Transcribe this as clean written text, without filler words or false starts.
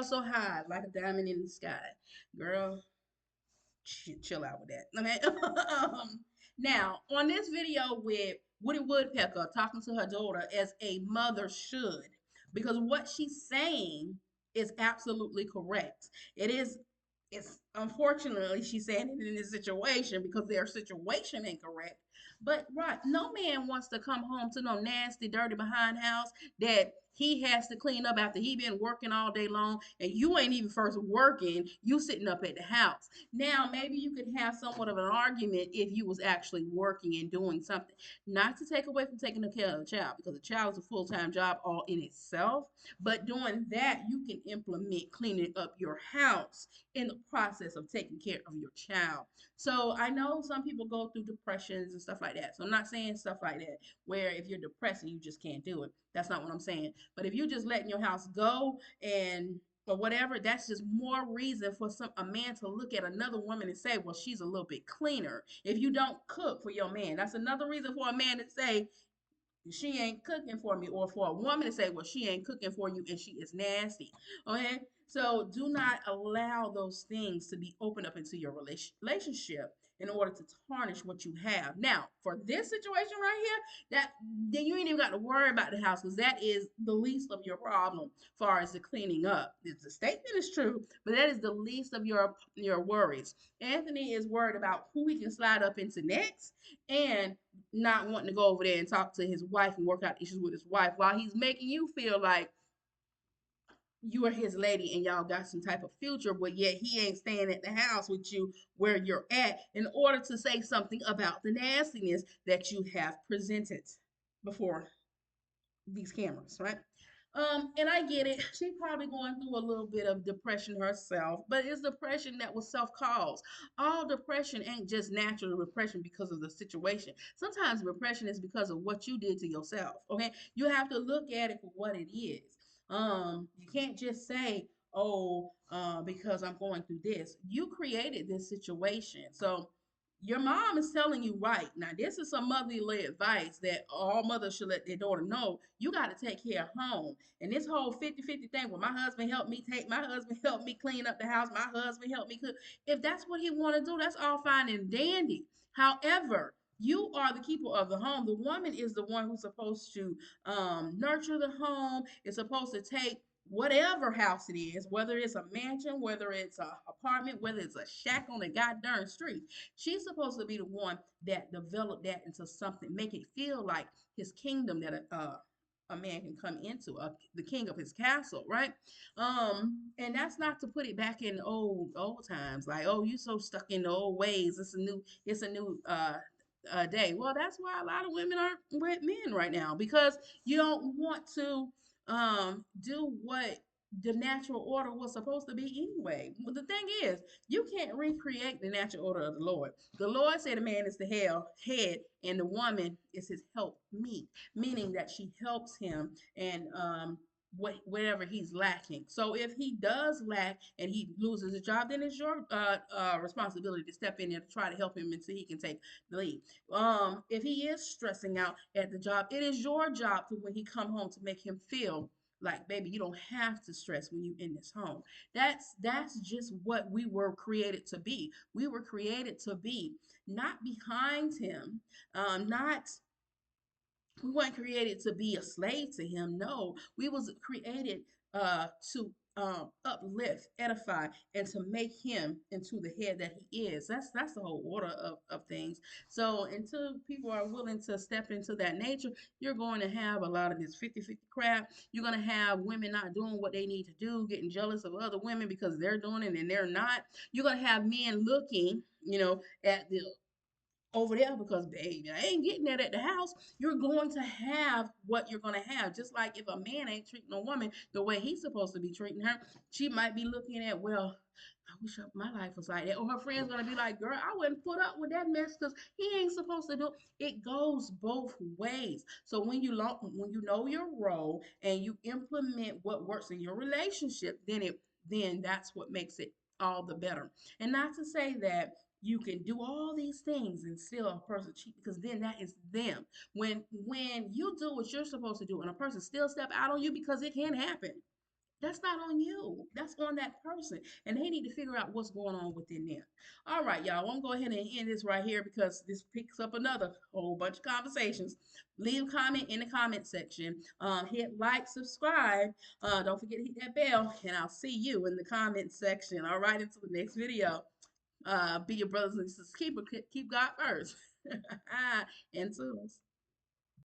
felt so high, like a diamond in the sky. Girl, chill out with that. Okay. Now, on this video with Woody Woodpecker talking to her daughter as a mother should, because what she's saying is absolutely correct. It is. It's unfortunately she's saying it in this situation because their situation ain't correct. But right, no man wants to come home to no nasty, dirty behind house that he has to clean up after he been working all day long, and you ain't even first working. You sitting up at the house. Now, maybe you could have somewhat of an argument if you was actually working and doing something. Not to take away from taking care of the child, because the child is a full-time job all in itself. But doing that, you can implement cleaning up your house in the process of taking care of your child. So I know some people go through depressions and stuff like that. So I'm not saying stuff like that where if you're depressed and you just can't do it. That's not what I'm saying. But if you're just letting your house go and or whatever, that's just more reason for a man to look at another woman and say, well, she's a little bit cleaner. If you don't cook for your man, that's another reason for a man to say she ain't cooking for me, or for a woman to say, well, she ain't cooking for you and she is nasty. Okay, so do not allow those things to be opened up into your relationship in order to tarnish what you have. Now, for this situation right here, that then you ain't even got to worry about the house, because that is the least of your problem as far as the cleaning up. The statement is true, but that is the least of your worries. Anthony is worried about who he can slide up into next, and not wanting to go over there and talk to his wife and work out issues with his wife, while he's making you feel like you are his lady and y'all got some type of future, but yet he ain't staying at the house with you where you're at in order to say something about the nastiness that you have presented before these cameras, right? And I get it. She probably going through a little bit of depression herself, but it's depression that was self-caused. All depression ain't just natural depression because of the situation. Sometimes depression is because of what you did to yourself. Okay, you have to look at it for what it is. You can't just say, "Oh, because I'm going through this." You created this situation, so your mom is telling you right now. This is some motherly advice that all mothers should let their daughter know. You got to take care of home. And this whole 50-50 thing, well, my husband helped me take, my husband helped me clean up the house, my husband helped me cook. If that's what he want to do, that's all fine and dandy. However, you are the keeper of the home. The woman is the one who's supposed to nurture the home. Is supposed to take whatever house it is, whether it's a mansion, whether it's an apartment, whether it's a shack on the goddamn street. She's supposed to be the one that developed that into something, make it feel like his kingdom that a man can come into, the king of his castle, right? And that's not to put it back in old times, like, oh, you so stuck in the old ways. It's a new day. Well, that's why a lot of women aren't with men right now, because you don't want to do what the natural order was supposed to be anyway. But the thing is, you can't recreate the natural order of the Lord. The Lord said the man is the head and the woman is his help meet, meaning that she helps him and whatever he's lacking. So if he does lack and he loses a job, then it's your responsibility to step in there to try to help him until he can take the lead. If he is stressing out at the job, it is your job to, when he come home, to make him feel like, baby, you don't have to stress when you in this home. That's just what we were created to be. We were created to be not behind him, not we weren't created to be a slave to him. No, we was created to uplift, edify, and to make him into the head that he is. That's the whole order of things. So until people are willing to step into that nature, you're going to have a lot of this 50-50 crap. You're going to have women not doing what they need to do, getting jealous of other women because they're doing it and they're not. You're going to have men looking, at the over there because, baby, I ain't getting that at the house. You're going to have what you're going to have. Just like if a man ain't treating a woman the way he's supposed to be treating her, she might be looking at, well, I wish my life was like that. Or her friend's going to be like, girl, I wouldn't put up with that mess because he ain't supposed to do it. It goes both ways. So when you know your role and you implement what works in your relationship, then that's what makes it all the better. And not to say that you can do all these things and still a person cheat, because then that is them. When you do what you're supposed to do and a person still step out on you, because it can happen. That's not on you. That's on that person. And they need to figure out what's going on within them. All right, y'all. I'm going to go ahead and end this right here because this picks up another whole bunch of conversations. Leave a comment in the comment section. Hit like, subscribe. Don't forget to hit that bell. And I'll see you in the comment section. All right, until the next video. Be your brothers and sisters. Keep God first. And tools.